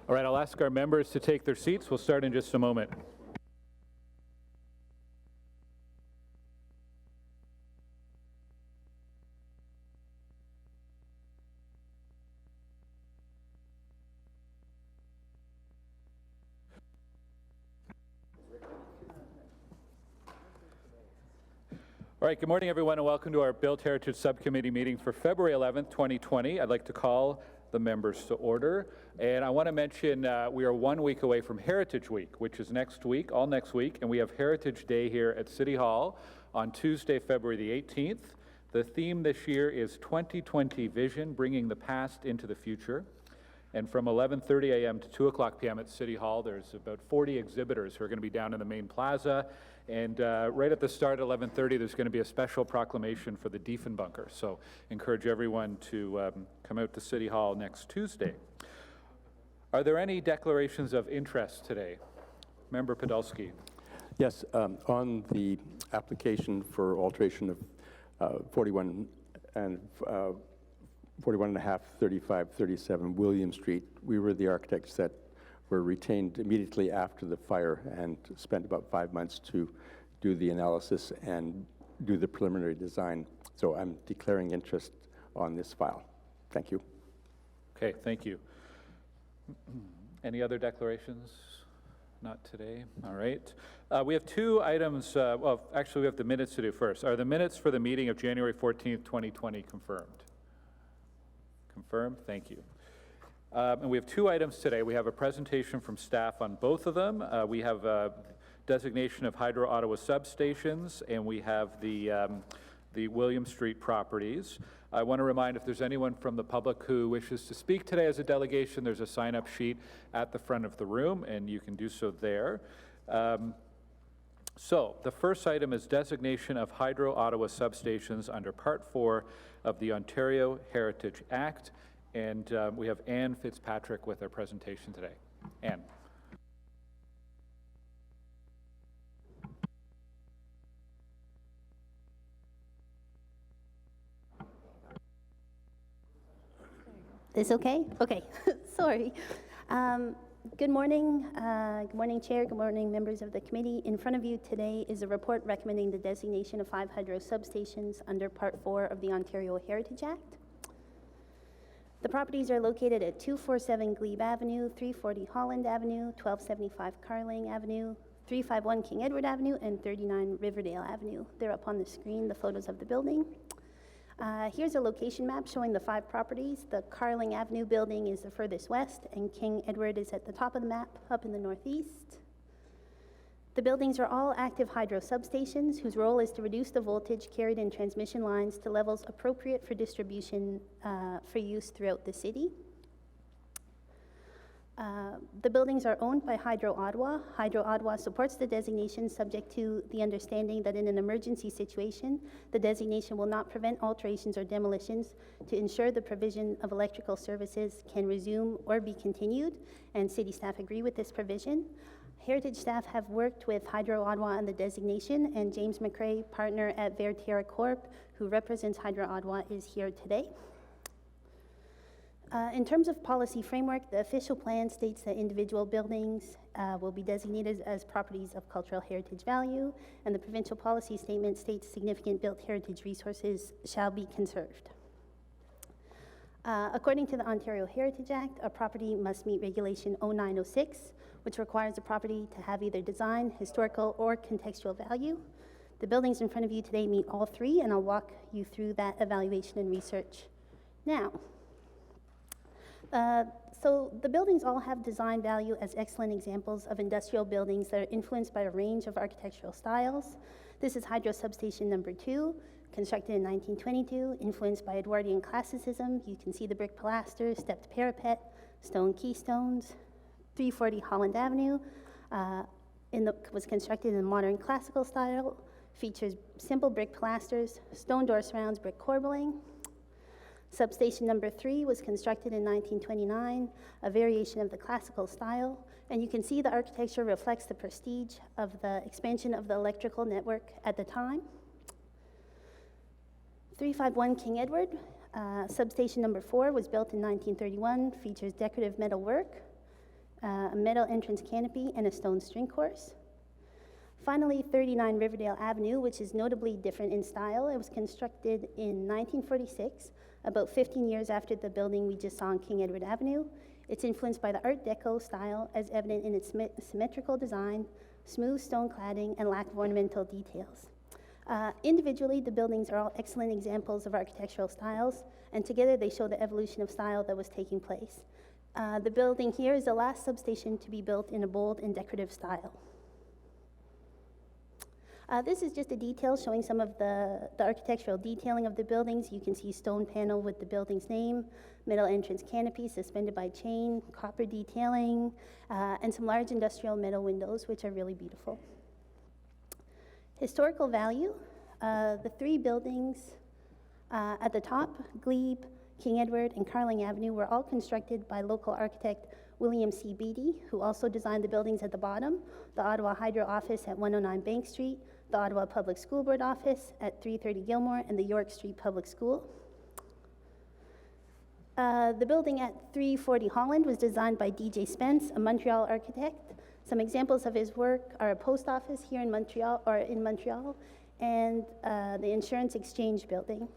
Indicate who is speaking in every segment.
Speaker 1: All right, I'll ask our members to take their seats. We'll start in just a moment. All right, good morning, everyone, and welcome to our Built Heritage Subcommittee meeting for February 11th, 2020. I'd like to call the members to order, and I want to mention we are 1 week away from Heritage Week, which is next week, all next week, and we have Heritage Day here at City Hall on Tuesday, February the 18th. The theme this year is 2020 Vision, bringing the past into the future. And from 11:30 a.m. to 2 o'clock p.m. at City Hall, there's about 40 exhibitors who are going to be down in the main plaza. And right at the start at 11:30, there's going to be a special proclamation for the Diefenbunker. So encourage everyone to come out to City Hall next Tuesday. Are there any declarations of interest today? Member Podolsky.
Speaker 2: Yes, on the application for alteration of 41 and 41.5, 35, 37 William Street, we were the architects that were retained immediately after the fire and spent about 5 months to do the analysis and do the preliminary design. So I'm declaring interest on this file. Thank you.
Speaker 1: Okay, thank you. Any other declarations? Not today. All right. We have two items. Well, actually, we have the minutes to do first. Are the minutes for the meeting of January 14th, 2020 confirmed? Confirmed. Thank you. And we have two items today. We have a presentation from staff on both of them. We have a designation of Hydro Ottawa substations, and we have the William Street properties. I want to remind if there's anyone from the public who wishes to speak today as a delegation, there's a sign-up sheet at the front of the room, and you can do so there. So the first item is designation of Hydro Ottawa substations under Part 4 of the Ontario Heritage Act. And we have Anne Fitzpatrick with our presentation today. Anne.
Speaker 3: Is okay? Okay, sorry. Good morning. Good morning, Chair. Good morning, members of the committee. In front of you today is a report recommending the designation of 5 hydro substations under Part 4 of the Ontario Heritage Act. The properties are located at 247 Glebe Avenue, 340 Holland Avenue, 1275 Carling Avenue, 351 King Edward Avenue, and 39 Riverdale Avenue. They're up on the screen, the photos of the building. Here's a location map showing the 5 properties. The Carling Avenue building is the furthest west, and King Edward is at the top of the map, up in the northeast. The buildings are all active hydro substations whose role is to reduce the voltage carried in transmission lines to levels appropriate for distribution for use throughout the city. The buildings are owned by Hydro Ottawa. Hydro Ottawa supports the designation subject to the understanding that in an emergency situation, the designation will not prevent alterations or demolitions to ensure the provision of electrical services can resume or be continued, and city staff agree with this provision. Heritage staff have worked with Hydro Ottawa on the designation, and James McRae, partner at Verterra Corp, who represents Hydro Ottawa, is here today. In terms of policy framework, the official plan states that individual buildings will be designated as properties of cultural heritage value, and the provincial policy statement states significant built heritage resources shall be conserved. According to the Ontario Heritage Act, a property must meet Regulation 0906, which requires a property to have either design, historical, or contextual value. The buildings in front of you today meet all 3, and I'll walk you through that evaluation and research now. So the buildings all have design value as excellent examples of industrial buildings that are influenced by a range of architectural styles. This is Hydro Substation number 2, constructed in 1922, influenced by Edwardian classicism. You can see the brick pilasters, stepped parapet, stone keystones. 340 Holland Avenue was constructed in the modern classical style, features simple brick pilasters, stone door surrounds, brick corbelling. Substation number 3 was constructed in 1929, a variation of the classical style, and you can see the architecture reflects the prestige of the expansion of the electrical network at the time. 351 King Edward, substation number 4 was built in 1931, features decorative metal work. a metal entrance canopy, and a stone string course. Finally, 39 Riverdale Avenue, which is notably different in style. It was constructed in 1946, about 15 years after the building we just saw on King Edward Avenue. It's influenced by the Art Deco style, as evident in its symmetrical design, smooth stone cladding, and lack of ornamental details. Individually, the buildings are all excellent examples of architectural styles, and together they show the evolution of style that was taking place. The building here is the last substation to be built in a bold and decorative style. This is just a detail showing some of the architectural detailing of the buildings. You can see stone panel with the building's name, metal entrance canopy suspended by chain, copper detailing, and some large industrial metal windows, which are really beautiful. Historical value, the three buildings at the top, Glebe, King Edward, and Carling Avenue, were all constructed by local architect William C. Beatty, who also designed the buildings at the bottom, the Ottawa Hydro Office at 109 Bank Street, the Ottawa Public School Board Office at 330 Gilmore, and the York Street Public School. The building at 340 Holland was designed by D.J. Spence, a Montreal architect. Some examples of his work are a post office here in Montreal, and the Insurance Exchange Building.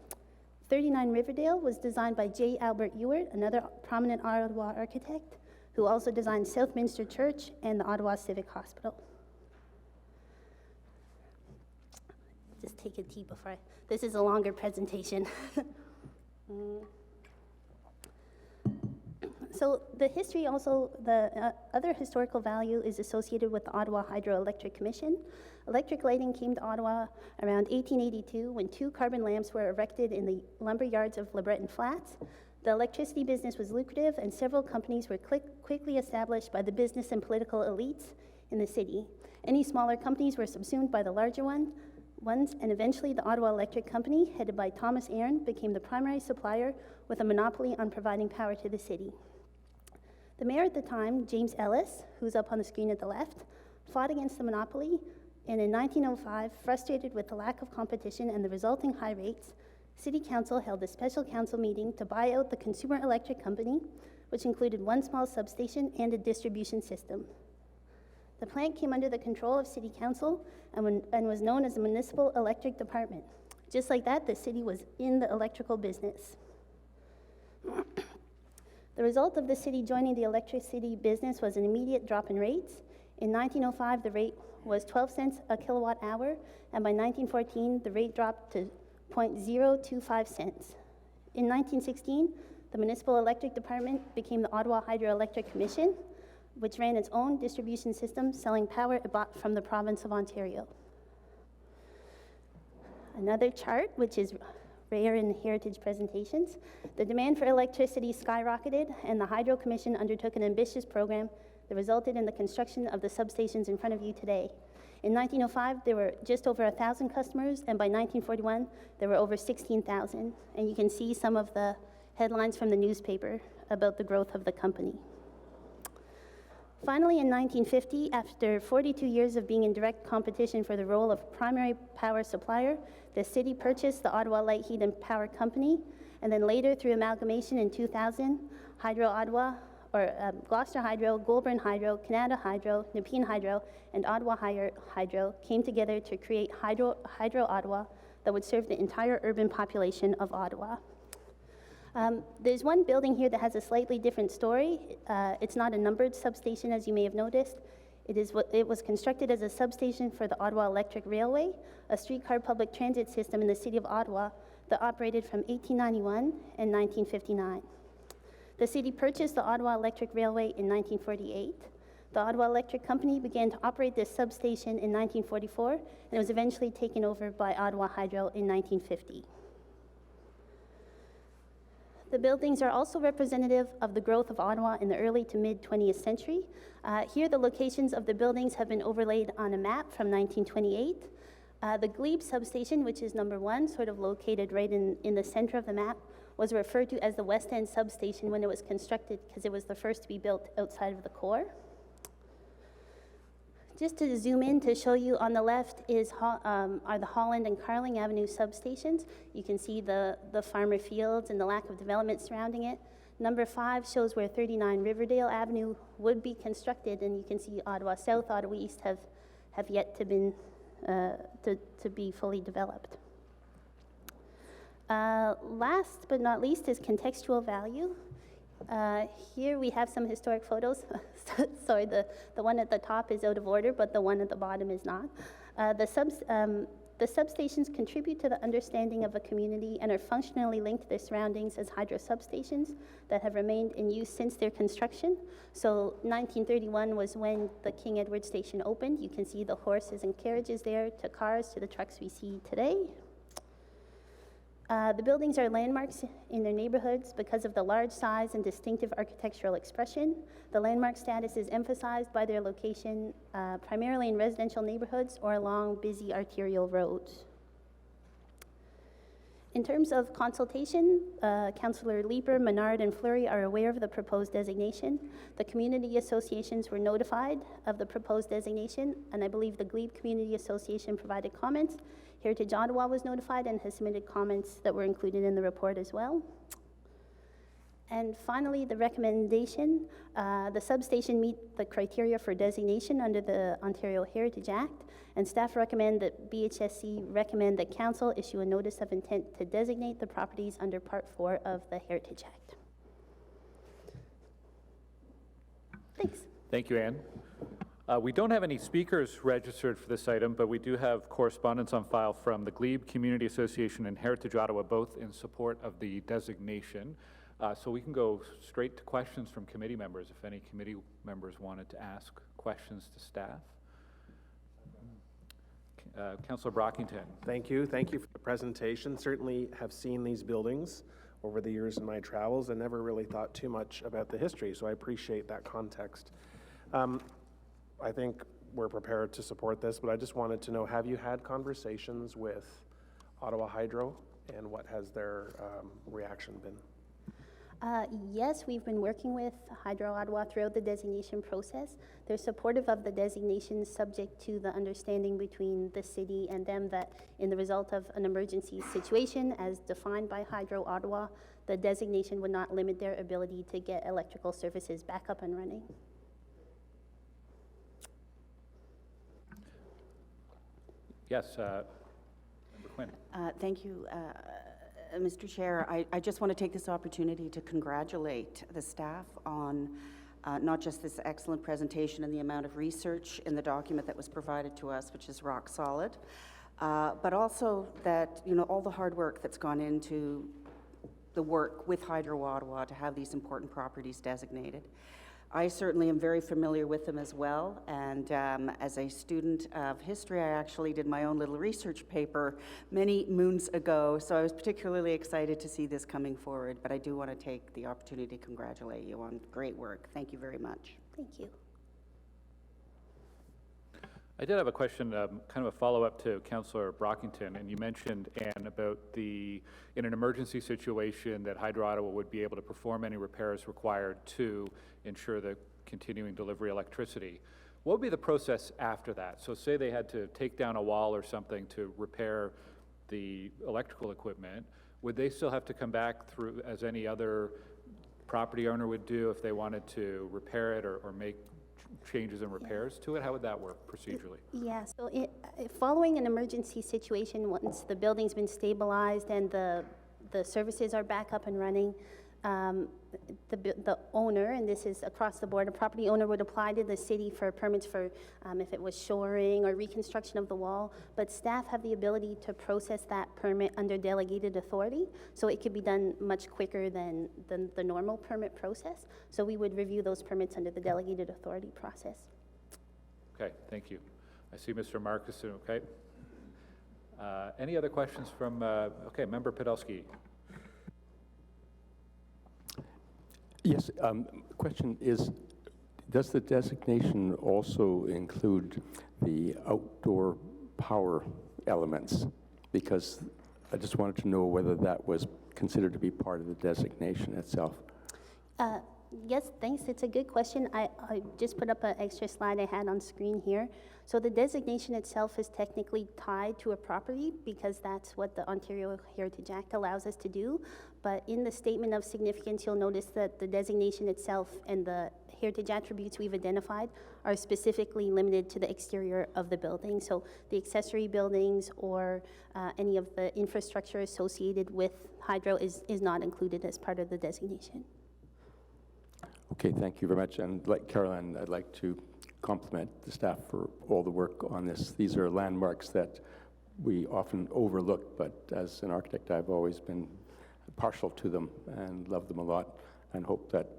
Speaker 3: 39 Riverdale was designed by J. Albert Ewart, another prominent Ottawa architect, who also designed Southminster Church and the Ottawa Civic Hospital. Just take a tea before this is a longer presentation. So the history also, the other historical value is associated with the Ottawa Hydroelectric Commission. Electric lighting came to Ottawa around 1882 when 2 carbon lamps were erected in the lumber yards of LeBreton Flats. The electricity business was lucrative, and several companies were quickly established by the business and political elites in the city. Any smaller companies were subsumed by the larger ones, and eventually the Ottawa Electric Company, headed by Thomas Aaron, became the primary supplier with a monopoly on providing power to the city. The mayor at the time, James Ellis, who's up on the screen at the left, fought against the monopoly, and in 1905, frustrated with the lack of competition and the resulting high rates, City Council held a special council meeting to buy out the Consumer Electric Company, which included 1 small substation and a distribution system. The plant came under the control of City Council and was known as the Municipal Electric Department. Just like that, the city was in the electrical business. The result of the city joining the electricity business was an immediate drop in rates. In 1905, the rate was 12 cents a kilowatt hour, and by 1914, the rate dropped to 0.025 cents. In 1916, the Municipal Electric Department became the Ottawa Hydroelectric Commission, which ran its own distribution system, selling power it bought from the province of Ontario. Another chart, which is rare in heritage presentations, the demand for electricity skyrocketed, and the Hydro Commission undertook an ambitious program that resulted in the construction of the substations in front of you today. In 1905, there were just over 1,000 customers, and by 1941, there were over 16,000. And you can see some of the headlines from the newspaper about the growth of the company. Finally, in 1950, after 42 years of being in direct competition for the role of primary power supplier, the city purchased the Ottawa Light Heat and Power Company, and then later, through amalgamation in 2000, Hydro Ottawa, or Gloucester Hydro, Goulburn Hydro, Canada Hydro, Nepean Hydro, and Ottawa Hydro came together to create Hydro Ottawa that would serve the entire urban population of Ottawa. There's one building here that has a slightly different story. It's not a numbered substation, as you may have noticed. It was constructed as a substation for the Ottawa Electric Railway, a streetcar public transit system in the city of Ottawa that operated from 1891 and 1959. The city purchased the Ottawa Electric Railway in 1948. The Ottawa Electric Company began to operate this substation in 1944, and it was eventually taken over by Ottawa Hydro in 1950. The buildings are also representative of the growth of Ottawa in the early to mid-20th century. Here, the locations of the buildings have been overlaid on a map from 1928. The Glebe substation, which is number 1, sort of located right in the center of the map, was referred to as the West End substation when it was constructed because it was the first to be built outside of the core. Just to zoom in to show you, on the left are the Holland and Carling Avenue substations. You can see the farmer fields and the lack of development surrounding it. Number 5 shows where 39 Riverdale Avenue would be constructed, and you can see Ottawa South, Ottawa East have yet to be fully developed. Last but not least is contextual value. Here we have some historic photos. Sorry, the one at the top is out of order, but the one at the bottom is not. The substations contribute to the understanding of a community and are functionally linked to their surroundings as hydro substations that have remained in use since their construction. So 1931 was when the King Edward Station opened. You can see the horses and carriages there, to cars, to the trucks we see today. The buildings are landmarks in their neighborhoods because of the large size and distinctive architectural expression. The landmark status is emphasized by their location primarily in residential neighborhoods or along busy arterial roads. In terms of consultation, Councillor Leeper, Menard, and Fleury are aware of the proposed designation. The community associations were notified of the proposed designation, and I believe the Glebe Community Association provided comments. Heritage Ottawa was notified and has submitted comments that were included in the report as well. And finally, the recommendation, the substation meet the criteria for designation under the Ontario Heritage Act, and staff recommend that BHSC recommend that Council issue a notice of intent to designate the properties under Part 4 of the Heritage Act. Thanks.
Speaker 1: Thank you, Anne. We don't have any speakers registered for this item, but we do have correspondence on file from the Glebe Community Association and Heritage Ottawa, both in support of the designation. So we can go straight to questions from committee members, if any committee members wanted to ask questions to staff. Councillor Brockington.
Speaker 4: Thank you. Thank you for the presentation. Certainly have seen these buildings over the years in my travels and never really thought too much about the history, so I appreciate that context. I think we're prepared to support this, but I just wanted to know, have you had conversations with Ottawa Hydro, and what has their reaction been?
Speaker 3: Yes, we've been working with Hydro Ottawa throughout the designation process. They're supportive of the designation, subject to the understanding between the city and them that in the result of an emergency situation as defined by Hydro Ottawa, the designation would not limit their ability to get electrical services back up and running.
Speaker 1: Yes, Member Quinn.
Speaker 5: Thank you, Mr. Chair. I just want to take this opportunity to congratulate the staff on not just this excellent presentation and the amount of research in the document that was provided to us, which is rock solid, but also that, you know, all the hard work that's gone into the work with Hydro Ottawa to have these important properties designated. I certainly am very familiar with them as well, and as a student of history, I actually did my own little research paper many moons ago, so I was particularly excited to see this coming forward, but I do want to take the opportunity to congratulate you on great work. Thank you very much.
Speaker 3: Thank you.
Speaker 1: I did have a question, kind of a follow-up to Councillor Brockington, and you mentioned, Anne, about in an emergency situation that Hydro Ottawa would be able to perform any repairs required to ensure the continuing delivery of electricity. What would be the process after that? So say they had to take down a wall or something to repair the electrical equipment, would they still have to come back through as any other property owner would do if they wanted to repair it or make changes and repairs to it? How would that work procedurally?
Speaker 3: Yeah, so following an emergency situation, once the building's stabilized and the services are back up and running, the owner, and this is across the board, a property owner would apply to the city for permits for if it was shoring or reconstruction of the wall, but staff have the ability to process that permit under delegated authority, so it could be done much quicker than the normal permit process. So we would review those permits under the delegated authority process.
Speaker 1: Okay, thank you. I see Mr. Marcus, okay. Any other questions from, okay, Member Podolsky.
Speaker 2: Yes, question is, does the designation also include the outdoor power elements? Because I just wanted to know whether that was considered to be part of the designation itself.
Speaker 3: Yes, thanks. It's a good question. I just put up an extra slide I had on screen here. So the designation itself is technically tied to a property because that's what the Ontario Heritage Act allows us to do. But in the statement of significance, you'll notice that the designation itself and the heritage attributes we've identified are specifically limited to the exterior of the building. So the accessory buildings or any of the infrastructure associated with hydro is not included as part of the designation.
Speaker 2: Okay, thank you very much. And like Caroline, I'd like to compliment the staff for all the work on this. These are landmarks that we often overlook, but as an architect, I've always been partial to them and love them a lot, and hope that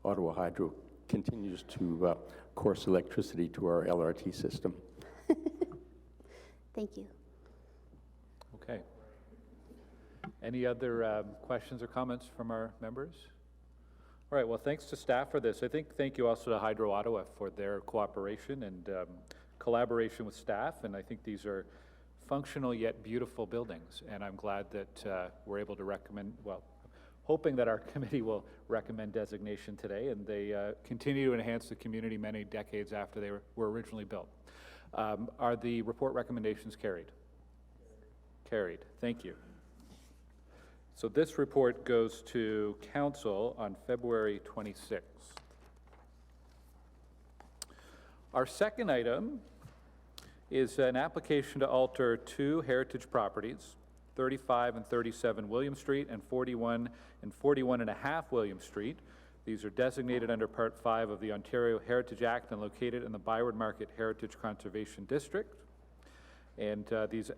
Speaker 2: Ottawa Hydro continues to course electricity to our LRT system.
Speaker 3: Thank you.
Speaker 1: Okay. Any other questions or comments from our members? All right, well, thanks to staff for this. Thank you also to Hydro Ottawa for their cooperation and collaboration with staff, and I think these are functional yet beautiful buildings, and I'm glad that we're able to recommend, well, hoping that our committee will recommend designation today, and they continue to enhance the community many decades after they were originally built. Are the report recommendations carried? Carried. Thank you. So this report goes to Council on February 26th. Our second item is an application to alter two heritage properties, 35 and 37 William Street and 41 and 41.5 William Street. These are designated under Part 5 of the Ontario Heritage Act and located in the Byward Market Heritage Conservation District. And these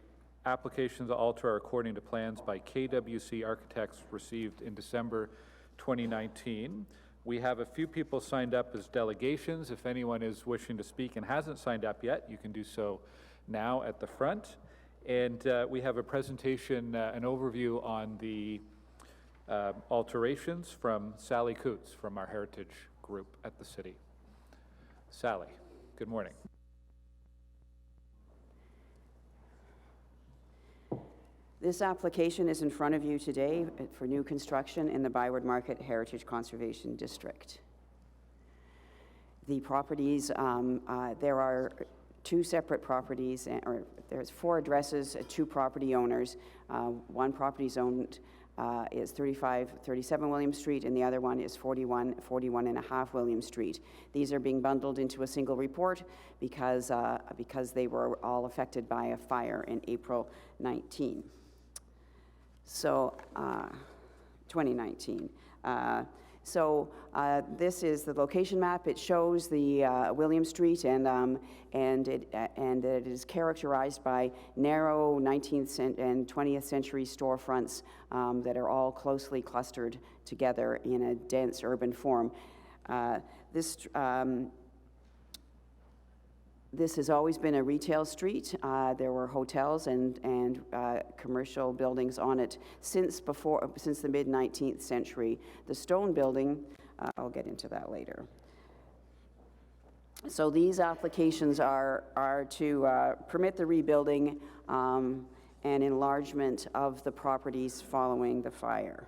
Speaker 1: applications to alter are according to plans by KWC Architects received in December 2019. We have a few people signed up as delegations. If anyone is wishing to speak and hasn't signed up yet, you can do so now at the front. And we have a presentation, an overview on the alterations from Sally Coots from our Heritage Group at the City. Sally, good morning.
Speaker 6: This application is in front of you today for new construction in the Byward Market Heritage Conservation District. The properties, there are two separate properties, or there's 4 addresses, 2 property owners. One property's owned is 37 William Street, and the other one is 41.5 William Street. These are being bundled into a single report because they were all affected by a fire in April 19. So, 2019. This is the location map. It shows the William Street, and it is characterized by narrow 19th and 20th century storefronts that are all closely clustered together in a dense urban form. This has always been a retail street. There were hotels and commercial buildings on it since the mid-19th century. The stone building, I'll get into that later. So these applications are to permit the rebuilding and enlargement of the properties following the fire.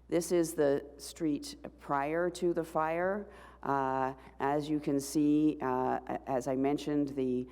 Speaker 6: This is the street prior to the fire. As you can see, as I mentioned, the